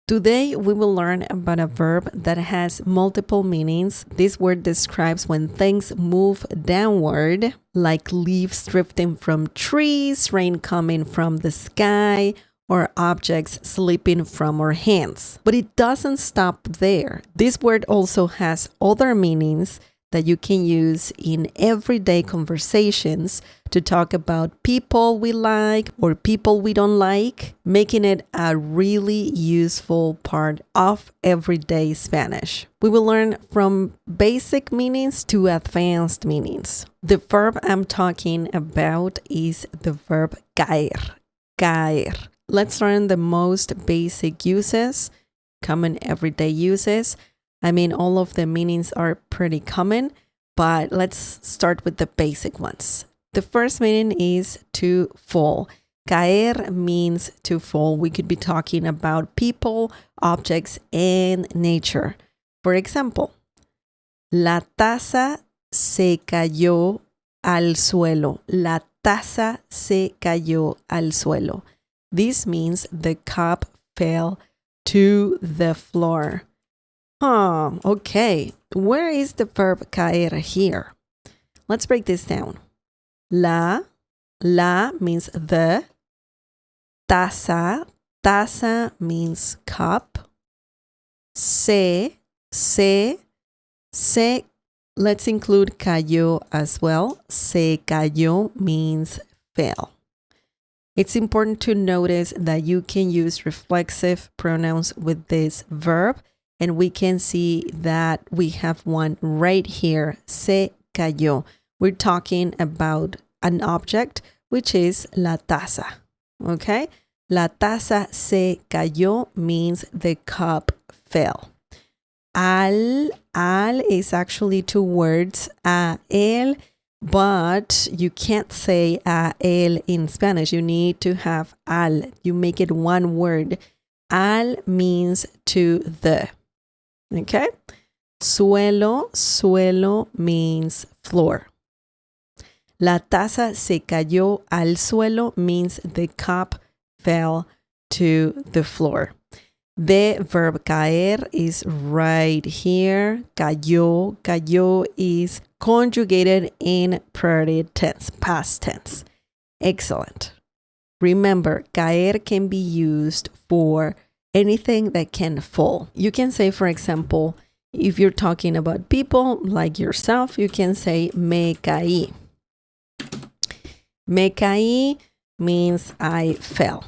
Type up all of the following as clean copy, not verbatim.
Today, we will learn about a verb that has multiple meanings. This word describes when things move downward, like leaves drifting from trees, rain coming from the sky, or objects slipping from our hands. But it doesn't stop there. This word also has other meanings that you can use in everyday conversations to talk about people we like or people we don't like, making it a really useful part of everyday Spanish. We will learn from basic meanings to advanced meanings. The verb I'm talking about is the verb caer. Caer. Let's learn the most basic uses, common everyday uses. I mean, all of the meanings are pretty common, but let's start with the basic ones. The first meaning is to fall. Caer means to fall. We could be talking about people, objects, and nature. For example, la taza se cayó al suelo. La taza se cayó al suelo. This means the cup fell to the floor. Okay. Where is the verb caer here? Let's break this down. La means the. Taza means cup. Se. Let's include cayó as well. Se cayó means fell. It's important to notice that you can use reflexive pronouns with this verb. And we can see that we have one right here, se cayó. We're talking about an object, which is la taza, okay? La taza se cayó means the cup fell. Al is actually two words, a él, but you can't say a él in Spanish. You need to have al. You make it one word. Al means to the. Okay? Suelo means floor. La taza se cayó al suelo means the cup fell to the floor. The verb caer is right here. Cayó is conjugated in priority tense, past tense. Excellent. Remember, caer can be used for anything that can fall. You can say, for example, if you're talking about people like yourself, you can say me caí. Me caí means I fell.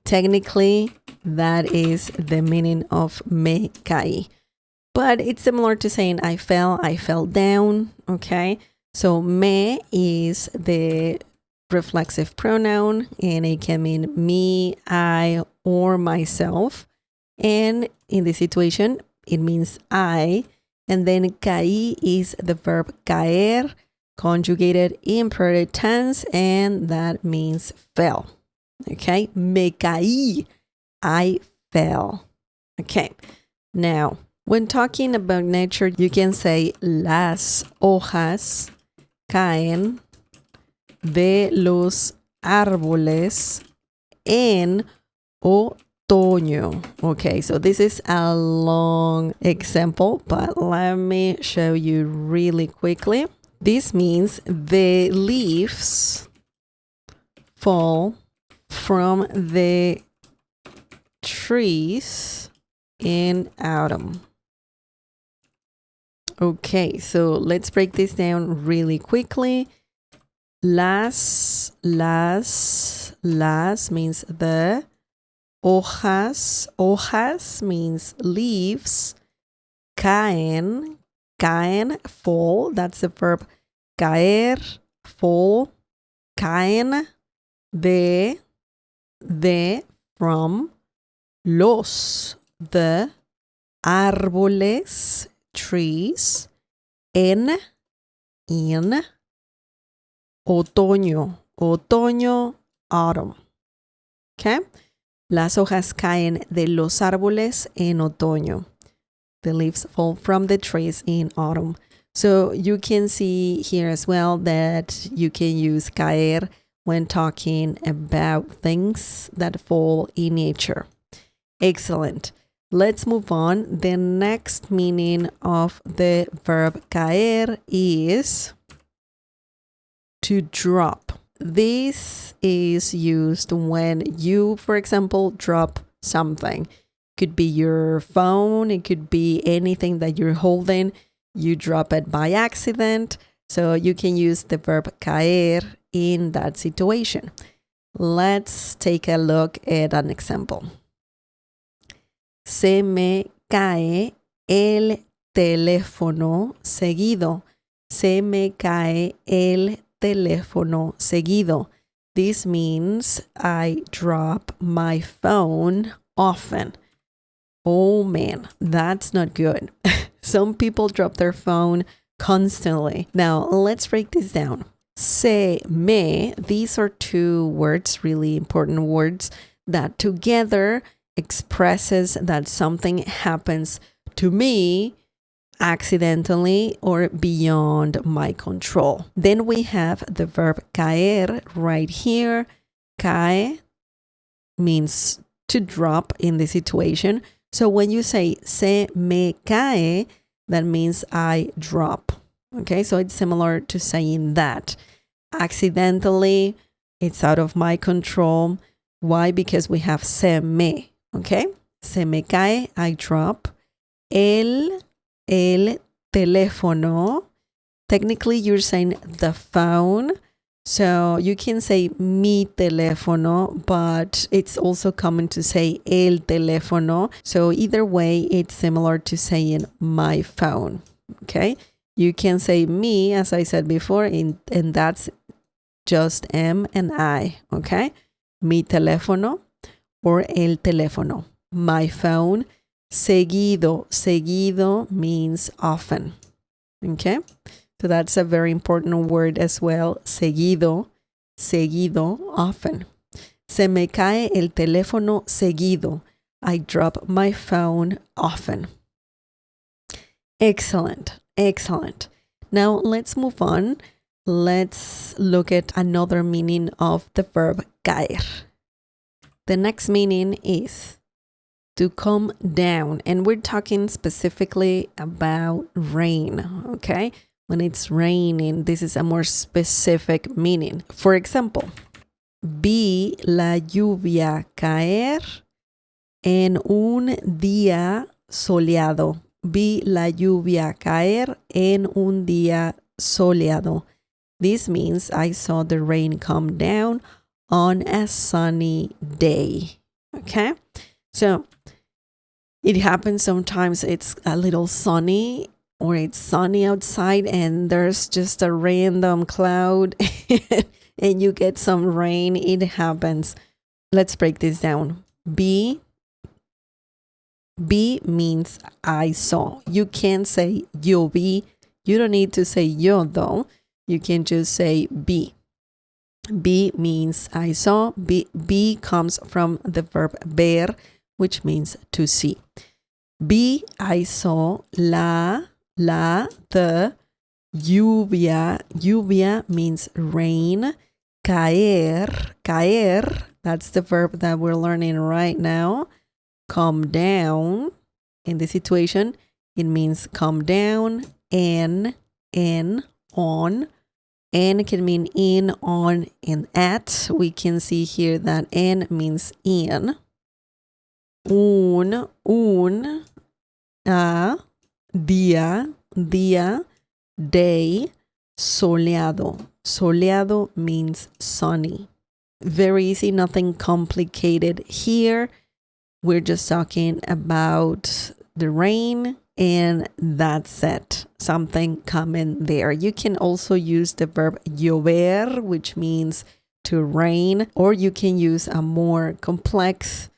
Technically, that is the meaning of me caí. But it's similar to saying I fell down, okay? So me is the reflexive pronoun, and it can mean me, I, or myself. And in this situation, it means I. And then caí is the verb caer, conjugated in present tense, and that means fell. Okay, me caí, I fell. Okay, now, when talking about nature, you can say las hojas caen de los árboles en otoño. Okay, so this is a long example, but let me show you really quickly. This means the leaves fall from the trees in autumn. Okay, so let's break this down really quickly. Las means the. Hojas means leaves. Caen, fall. That's the verb caer, fall. Caen, de, from. Los, the. Árboles, trees. En, in. Otoño, autumn. Okay? Las hojas caen de los árboles en otoño. The leaves fall from the trees in autumn. So you can see here as well that you can use caer when talking about things that fall in nature. Excellent. Let's move on. The next meaning of the verb caer is to drop. This is used when you, for example, drop something. It could be your phone, it could be anything that you're holding. You drop it by accident. So you can use the verb caer in that situation. Let's take a look at an example. Se me cae el teléfono seguido. Se me cae el teléfono seguido. This means I drop my phone often. Oh man, that's not good. Some people drop their phone constantly. Now, let's break this down. Se me, these are two words, really important words, that together expresses that something happens to me accidentally or beyond my control. Then we have the verb caer right here. Cae means to drop in the situation. So when you say se me cae, that means I drop. Okay, so it's similar to saying that. Accidentally, it's out of my control. Why? Because we have se me. Okay, se me cae, I drop. El teléfono. Technically, you're saying the phone. So you can say mi teléfono, but it's also common to say el teléfono. So either way, it's similar to saying my phone. Okay, you can say me, as I said before, and that's just M and I. Okay, mi teléfono or el teléfono. My phone. Seguido. Seguido means often. Okay, so that's a very important word as well. Seguido. Seguido, often. Se me cae el teléfono seguido. I drop my phone often. Excellent. Excellent. Now let's move on. Let's look at another meaning of the verb caer. The next meaning is to come down. And we're talking specifically about rain, okay? When it's raining, this is a more specific meaning. For example, vi la lluvia caer en un día soleado. Vi la lluvia caer en un día soleado. This means I saw the rain come down on a sunny day. Okay? So it happens sometimes it's a little sunny or it's sunny outside and there's just a random cloud and you get some rain. It happens. Let's break this down. Vi means I saw. You can say yo vi. You don't need to say yo though. You can just say vi. Vi means I saw. Vi comes from the verb ver, which means to see. Vi, I saw the lluvia. Lluvia means rain. Caer, that's the verb that we're learning right now. Come down. In this situation, it means come down. En, on. En can mean in, on, and at. We can see here that en means in. Un, día, day, soleado. Soleado means sunny. Very easy, nothing complicated here. We're just talking about the rain and that's it. Something coming there. You can also use the verb llover, which means to rain, or you can use a more complex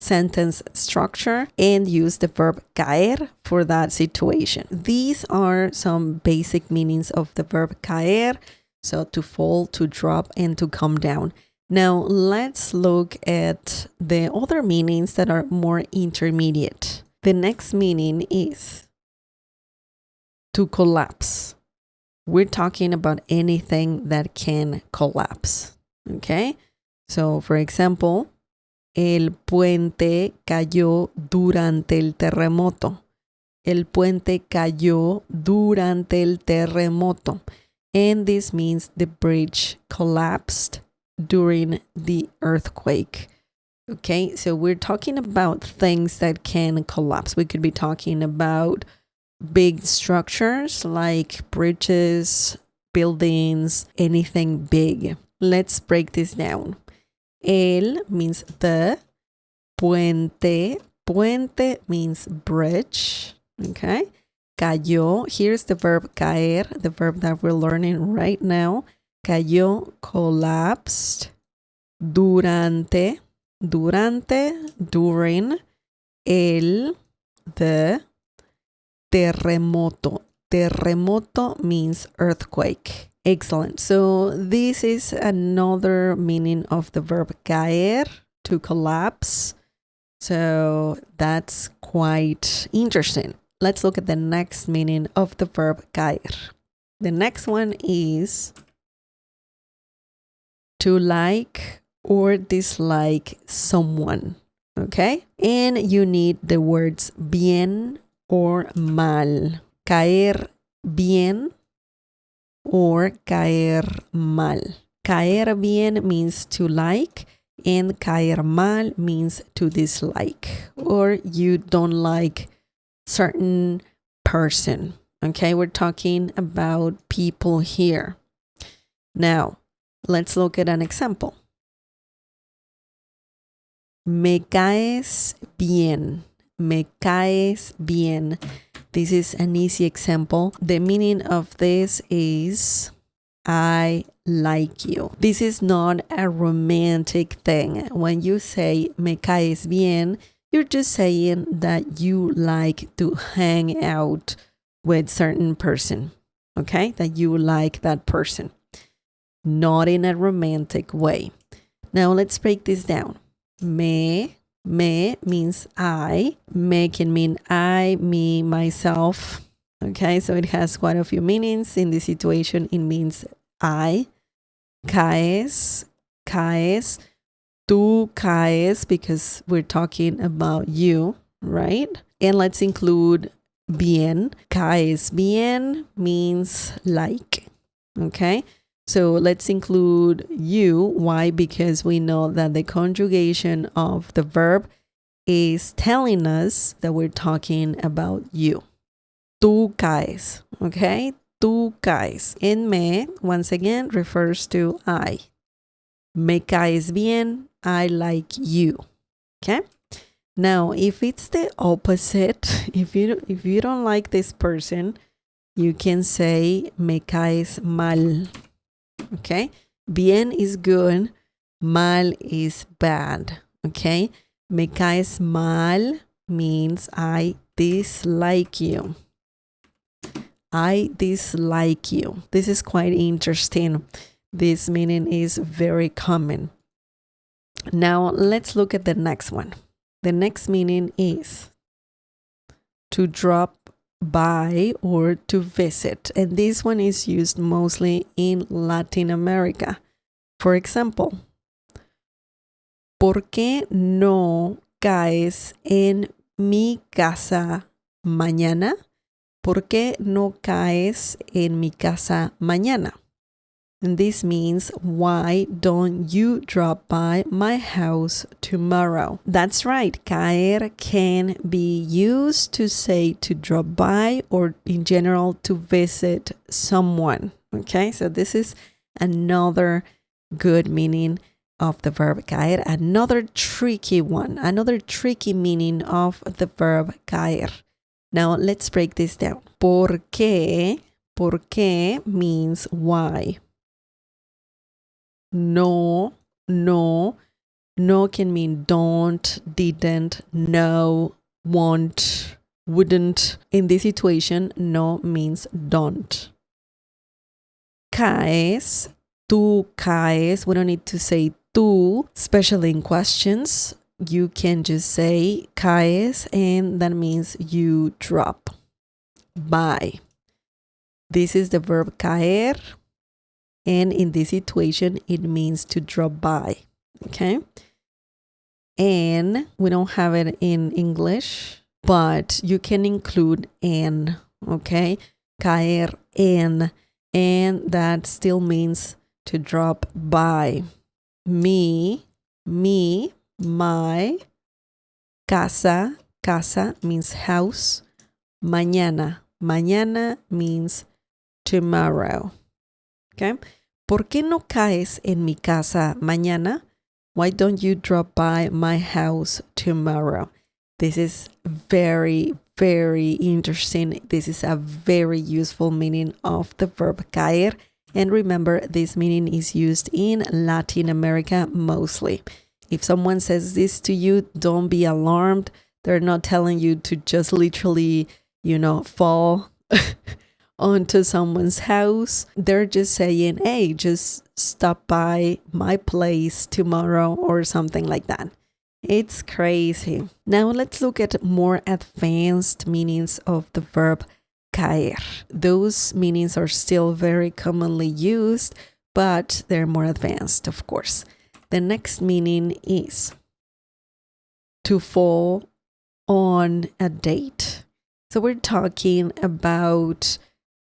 sentence structure and use the verb caer for that situation. These are some basic meanings of the verb caer. So to fall, to drop, and to come down. Now let's look at the other meanings that are more intermediate. The next meaning is to collapse. We're talking about anything that can collapse. Okay? So for example, El puente cayó durante el terremoto. El puente cayó durante el terremoto. And this means the bridge collapsed during the earthquake. Okay, so we're talking about things that can collapse. We could be talking about big structures like bridges, buildings, anything big. Let's break this down. El means the. Puente. Puente means bridge. Okay. Cayó. Here's the verb caer, the verb that we're learning right now. Cayó, collapsed. Durante. Durante, during. El, the. Terremoto. Terremoto means earthquake. Excellent. So this is another meaning of the verb caer, to collapse. So that's quite interesting. Let's look at the next meaning of the verb caer. The next one is to like or dislike someone. Okay? And you need the words bien or mal. Caer bien or caer mal. Caer bien means to like, and caer mal means to dislike, or you don't like certain person. Okay, we're talking about people here. Now, let's look at an example. Me caes bien. Me caes bien. This is an easy example. The meaning of this is I like you. This is not a romantic thing. When you say me caes bien, you're just saying that you like to hang out with certain person. Okay? That you like that person. Not in a romantic way. Now let's break this down. Me means I. Me can mean I, me, myself. Okay, so it has quite a few meanings. In this situation, it means I. Caes, tú caes, because we're talking about you, right? And let's include bien. Caes bien means like. Okay, so let's include you. Why? Because we know that the conjugation of the verb is telling us that we're talking about you. Tú caes, okay? Tú caes. And me, once again, refers to I. Me caes bien, I like you. Okay? Now, if it's the opposite, if you don't like this person, you can say me caes mal. Okay? Bien is good, mal is bad. Okay? Me caes mal means I dislike you. I dislike you. This is quite interesting. This meaning is very common. Now let's look at the next one. The next meaning is to drop by or to visit. And this one is used mostly in Latin America. For example, ¿por qué no caes en mi casa mañana? ¿Por qué no caes en mi casa mañana? And this means, why don't you drop by my house tomorrow? That's right. Caer can be used to say to drop by, or in general to visit someone. Okay, so this is another good meaning of the verb caer. Another tricky one, another tricky meaning of the verb caer. Now let's break this down. ¿Por qué? ¿Por qué means why. No can mean don't, didn't, no, won't, wouldn't. In this situation, no means don't. Caes, tú caes. We don't need to say tú, especially in questions. You can just say caes, and that means you drop by. This is the verb caer, and in this situation, it means to drop by. Okay? En, we don't have it in English, but you can include en, okay? Caer en, and that still means to drop by. Mi, my, casa means house. Mañana means tomorrow. Okay? ¿Por qué no caes en mi casa mañana? Why don't you drop by my house tomorrow? This is very, very interesting. This is a very useful meaning of the verb caer. And remember, this meaning is used in Latin America mostly. If someone says this to you, don't be alarmed. They're not telling you to just literally, fall onto someone's house. They're just saying, hey, just stop by my place tomorrow or something like that. It's crazy. Now let's look at more advanced meanings of the verb caer. Those meanings are still very commonly used, but they're more advanced, of course. The next meaning is to fall on a date. So we're talking about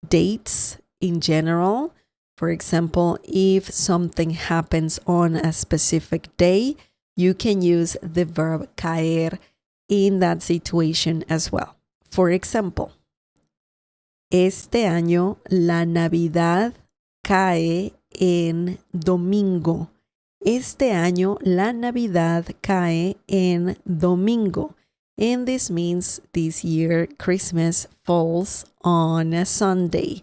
dates in general. For example, if something happens on a specific day, you can use the verb caer in that situation as well. For example, este año la Navidad cae en domingo. Este año la Navidad cae en domingo. And this means this year Christmas falls on a Sunday.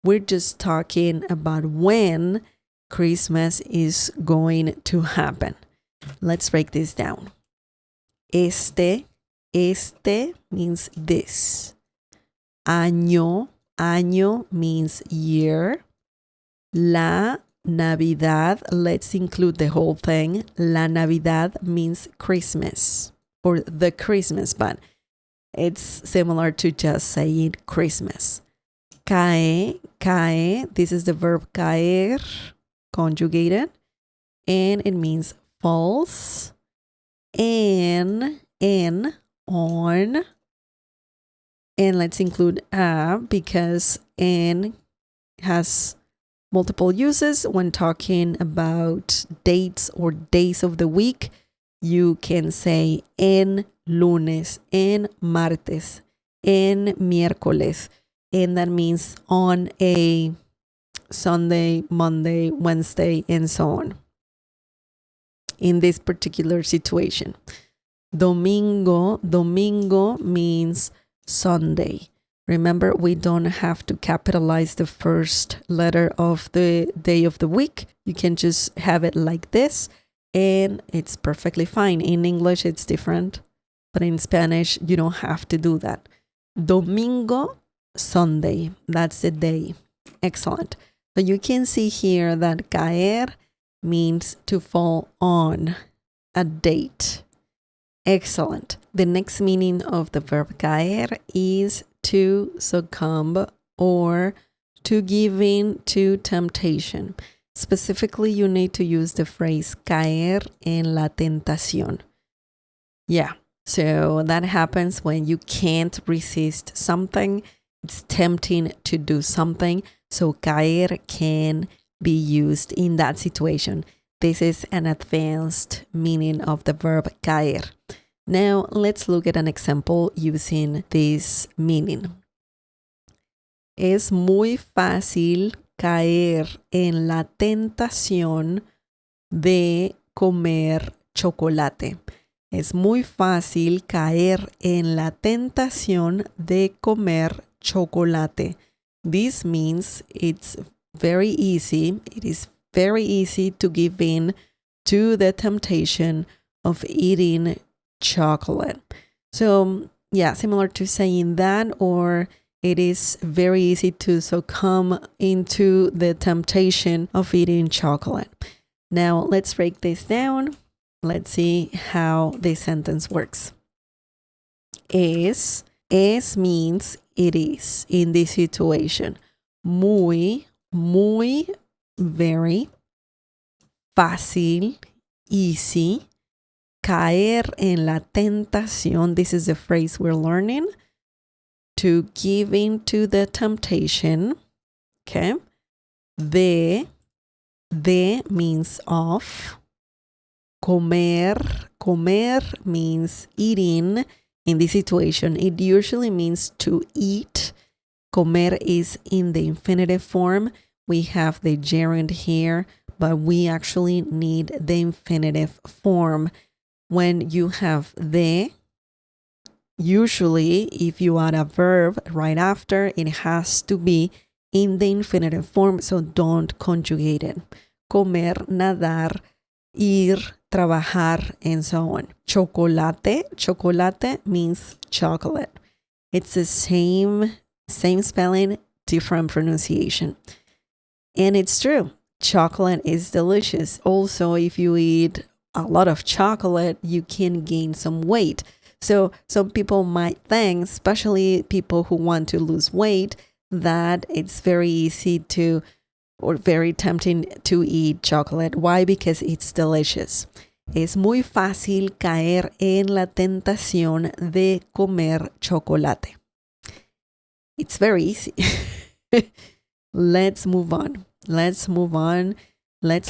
We're just talking about when Christmas is going to happen. Let's break this down. Este means this. Año means year. La Navidad, let's include the whole thing. La Navidad means Christmas or the Christmas, but it's similar to just saying Christmas. Cae, this is the verb caer, conjugated, and it means falls. En, on, and let's include a because en has multiple uses. When talking about dates or days of the week, you can say en lunes, en martes, en miércoles, and that means on a Sunday, Monday, Wednesday, and so on. In this particular situation, domingo means Sunday. Remember, we don't have to capitalize the first letter of the day of the week. You can just have it like this, and it's perfectly fine. In English, it's different, but in Spanish, you don't have to do that. Domingo, Sunday, that's the day. Excellent. So you can see here that caer means to fall on a date. Excellent. The next meaning of the verb caer is to succumb or to give in to temptation. Specifically, you need to use the phrase caer en la tentación. Yeah, so that happens when you can't resist something. It's tempting to do something. So caer can be used in that situation. This is an advanced meaning of the verb caer. Now, let's look at an example using this meaning. Es muy fácil caer en la tentación de comer chocolate. Es muy fácil caer en la tentación de comer chocolate. This means it's very easy. It is very easy to give in to the temptation of eating chocolate. So, yeah, similar to saying that, or it is very easy to succumb into the temptation of eating chocolate. Now, let's break this down. Let's see how this sentence works. Es means it is in this situation. Muy, very, fácil, easy. caer en la tentación. This is the phrase we're learning. To give in to the temptation. Okay. De means of. Comer means eating. In this situation, it usually means to eat. Comer is in the infinitive form. We have the gerund here, but we actually need the infinitive form. When you have de, usually if you add a verb right after, it has to be in the infinitive form, so don't conjugate it. Comer, nadar, ir, trabajar, and so on. Chocolate means chocolate. It's the same spelling, different pronunciation. And it's true. Chocolate is delicious. Also, if you eat a lot of chocolate, you can gain some weight. So some people might think, especially people who want to lose weight, that it's very easy to or very tempting to eat chocolate. Why? Because it's delicious. Es muy fácil caer en la tentación de comer chocolate. It's very easy. Let's move on. Let's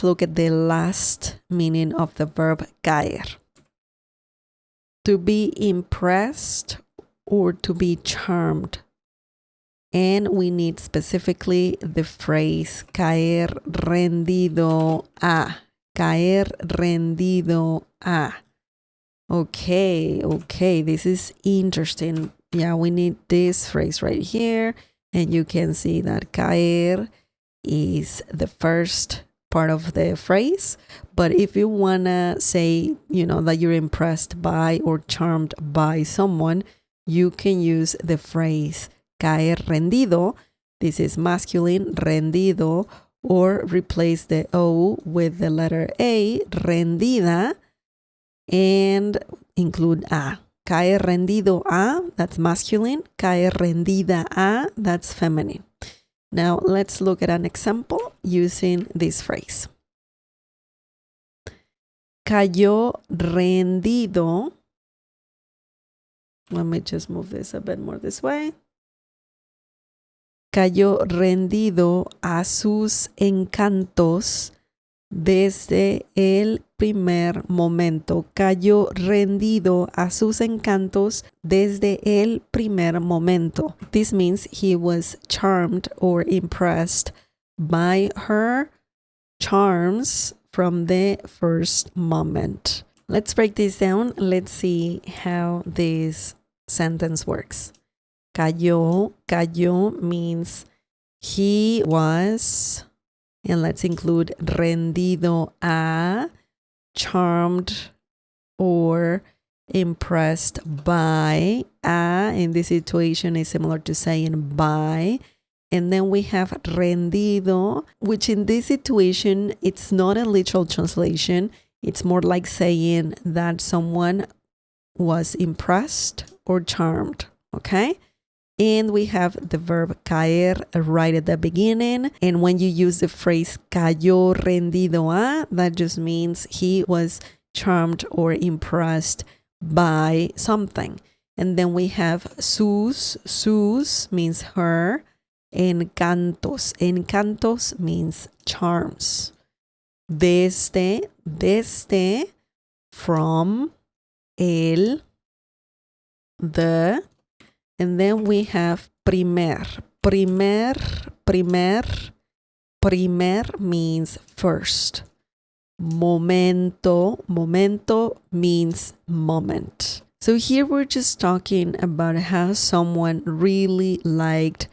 look at the last meaning of the verb caer. To be impressed or to be charmed. And we need specifically the phrase caer rendido a. Caer rendido a. Okay, this is interesting. Yeah, we need this phrase right here. And you can see that caer is the first part of the phrase. But if you want to say, that you're impressed by or charmed by someone, you can use the phrase caer rendido. This is masculine, rendido, or replace the O with the letter A, rendida, and include a. Caer rendido a, that's masculine. Caer rendida a, that's feminine. Now let's look at an example using this phrase. Cayó rendido. Let me just move this a bit more this way. Cayó rendido a sus encantos desde el primer momento. Cayó rendido a sus encantos desde el primer momento. This means he was charmed or impressed by her charms from the first moment. Let's break this down. Let's see how this sentence works. Cayó means he was, and let's include rendido a, charmed or impressed by. A in this situation is similar to saying by. And then we have rendido, which in this situation, it's not a literal translation. It's more like saying that someone was impressed or charmed, okay? And we have the verb caer right at the beginning. And when you use the phrase cayó rendido a, that just means he was charmed or impressed by something. And then we have sus means her. Encantos means charms. Desde, from, el, the. And then we have primer. Primer means first. Momento means moment. So here we're just talking about how someone really liked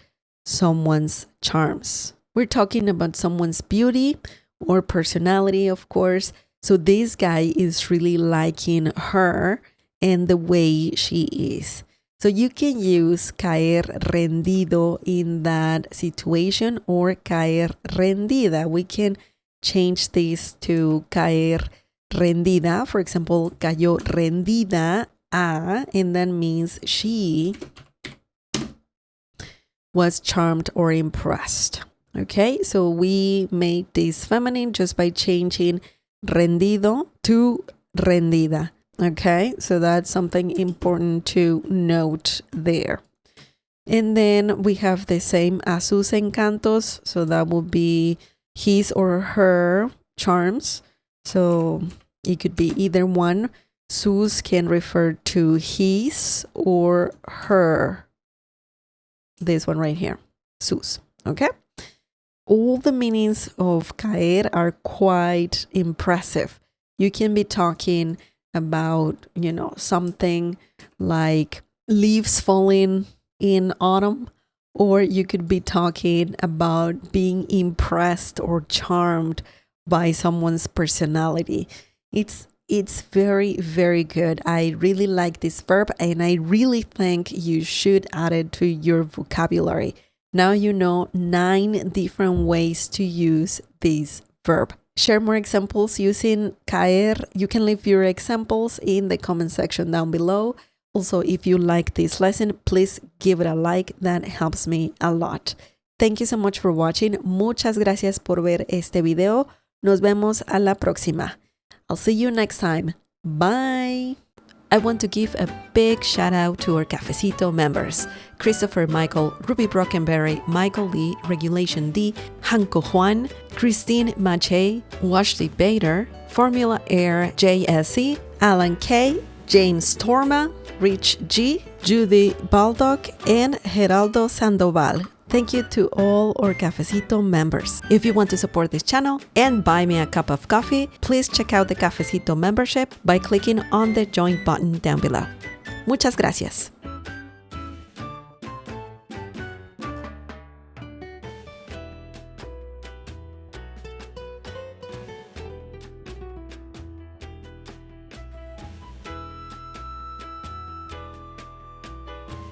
someone's charms. We're talking about someone's beauty or personality, of course. So this guy is really liking her and the way she is. So you can use caer rendido in that situation or caer rendida. We can change this to caer rendida. For example, cayó rendida a, and that means she was charmed or impressed. Okay, so we made this feminine just by changing rendido to rendida. Okay, so that's something important to note there. And then we have the same a sus encantos. So that will be his or her charms. So it could be either one. Sus can refer to his or her. This one right here. Sus. Okay? All the meanings of caer are quite impressive. You can be talking about, something like leaves falling in autumn, or you could be talking about being impressed or charmed by someone's personality. It's very, very good. I really like this verb, and I really think you should add it to your vocabulary. Now you know 9 different ways to use this verb. Share more examples using caer. You can leave your examples in the comment section down below. Also, if you like this lesson, please give it a like. That helps me a lot. Thank you so much for watching. Muchas gracias por ver este video. Nos vemos a la próxima. I'll see you next time. Bye. I want to give a big shout out to our Cafecito members: Christopher Michael, Ruby Brockenberry, Michael Lee, Regulation D, Hanko Juan, Christine Mache, Washti Bader, Formula Air JSE, Alan K, James Torma, Rich G, Judy Baldock, and Geraldo Sandoval. Thank you to all our Cafecito members. If you want to support this channel and buy me a cup of coffee, please check out the Cafecito membership by clicking on the join button down below. Muchas gracias.